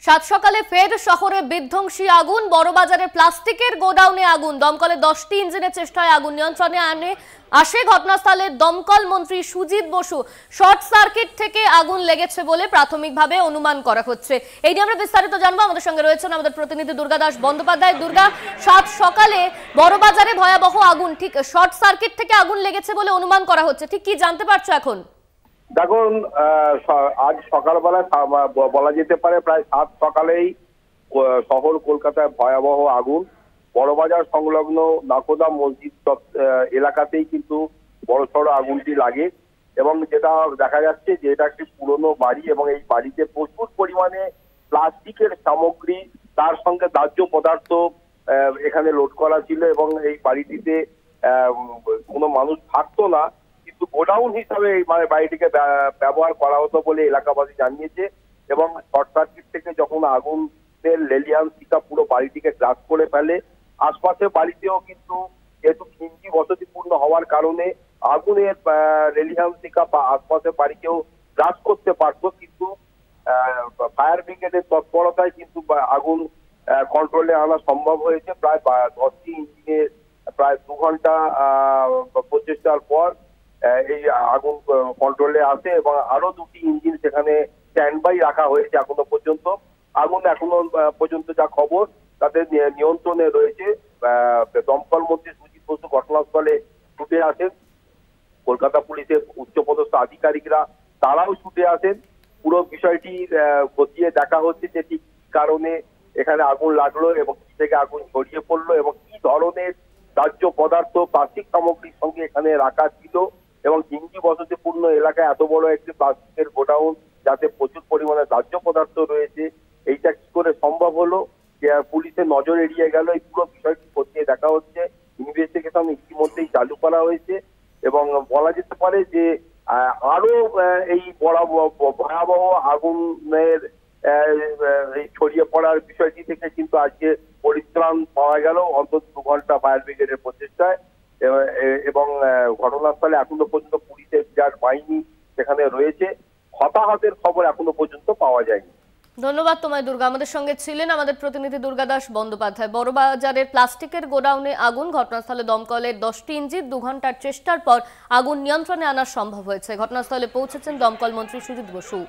সাত সকালে ফের শহরে বিধ্বংসী আগুন, বড়বাজারে প্লাস্টিকের গোডাউনে আগুন। দমকলে 10টি ইঞ্জিনের চেষ্টায় আগুন নিয়ন্ত্রণে আসে ঘটনাস্থলে দমকল মন্ত্রী সুজিত বসু। শর্ট সার্কিট থেকে আগুন লেগেছে বলে প্রাথমিকভাবে অনুমান করা হচ্ছে। এই নিয়ে আমরা বিস্তারিত জানবো। আমাদের সঙ্গে রয়েছেন আমাদের প্রতিনিধি দুর্গা দাস বন্দ্যোপাধ্যায়। দুর্গা, সাত সকালে বড়বাজারে ভয়াবহ আগুন, ঠিক শর্ট সার্কিট থেকে আগুন লেগেছে বলে অনুমান করা হচ্ছে, ঠিক কি জানতে পারছো এখন? দেখুন, আজ সকালবেলা বলা যেতে পারে প্রায় 7 সকালেই শহর কলকাতায় ভয়াবহ আগুন। বড়বাজার সংলগ্ন নাকোদা মসজিদ এলাকাতেই কিন্তু বড়সড় আগুনটি লাগে এবং যেটা দেখা যাচ্ছে যে এটা একটি পুরনো বাড়ি এবং এই বাড়িতে প্রচুর পরিমাণে প্লাস্টিকের সামগ্রী, তার সঙ্গে দাহ্য পদার্থ এখানে লোড করা ছিল এবং এই বাড়িটিতে কোনো মানুষ থাকতো না, কিন্তু গোডাউন হিসাবে এই বাড়িটিকে ব্যবহার করা হতো বলে এলাকাবাসী জানিয়েছে। এবং শর্ট সার্কিট থেকে যখন আগুনের লেলিয়ান শিখা পুরো বাড়িটিকে গ্রাস করে ফেলে, আশপাশের বাড়িতেও কিন্তু যেহেতু ঘিঞ্জি বসতিপূর্ণ হওয়ার কারণে আগুনের লেলিয়ান শিখা বা আশপাশের বাড়িকেও গ্রাস করতে পারতো, কিন্তু ফায়ার ব্রিগেডের তৎপরতায় কিন্তু আগুন কন্ট্রোলে আনা সম্ভব হয়েছে। প্রায় 10টি ইঞ্জিনের প্রায় 2 ঘন্টা প্রচেষ্টার পর এই আগুন কন্ট্রোলে আসে এবং আরো 2টি ইঞ্জিন সেখানে স্ট্যান্ড বাই রাখা হয়েছে এখনো পর্যন্ত। আগুন এখনো পর্যন্ত যা খবর তাদের নিয়ন্ত্রণে রয়েছে। দমকল মন্ত্রী সুজিত বসু ঘটনাস্থলে ছুটে আসেন, কলকাতা পুলিশের উচ্চপদস্থ আধিকারিকরা তারাও ছুটে আসেন। পুরো বিষয়টি খতিয়ে দেখা হচ্ছে যে ঠিক কি কারণে এখানে আগুন লাগলো এবং কি থেকে আগুন ছড়িয়ে পড়লো এবং কি ধরনের দাহ্য পদার্থ প্লাস্টিক সামগ্রীর সঙ্গে এখানে রাখা ছিল এবং ঘিঞ্জি বসতিপূর্ণ এলাকায় এত বড় একটি প্লাস্টিকের গোডাউন যাতে প্রচুর পরিমাণে দাহ্য পদার্থ রয়েছে, এইটা কি করে সম্ভব হলো? পুলিশের নজর এড়িয়ে গেল। এই পুরো বিষয়টি খতিয়ে দেখা হচ্ছে। ইনভেস্টিগেশন ইতিমধ্যেই চালু করা হয়েছে এবং বলা যেতে পারে যে আরো এই ভয়াবহ আগুনের ছড়িয়ে পড়ার বিষয়টি থেকে কিন্তু আজকে পরিত্রাণ পাওয়া গেল অন্তত 2 ঘন্টা ফায়ার ব্রিগেডের প্রচেষ্টায় এবং ঘটনাস্থলে এখনো পর্যন্ত পুলিশের বিরাট বাহিনী সেখানে রয়েছে। হতাহতের খবর এখনো পর্যন্ত পাওয়া যায়নি। ধন্যবাদ তোমায় দুর্গা। আমাদের সঙ্গে ছিলেন আমাদের প্রতিনিধি দুর্গা দাস বন্দ্যোপাধ্যায়। বড়বাজারের প্লাস্টিকের গোডাউনে আগুন, ঘটনাস্থলে দমকলের 10টি ইঞ্জিন 2 ঘন্টার চেষ্টার পর আগুন নিয়ন্ত্রণে আনা সম্ভব হয়েছে। ঘটনাস্থলে পৌঁছেছেন দমকল মন্ত্রী সুজিত বসু।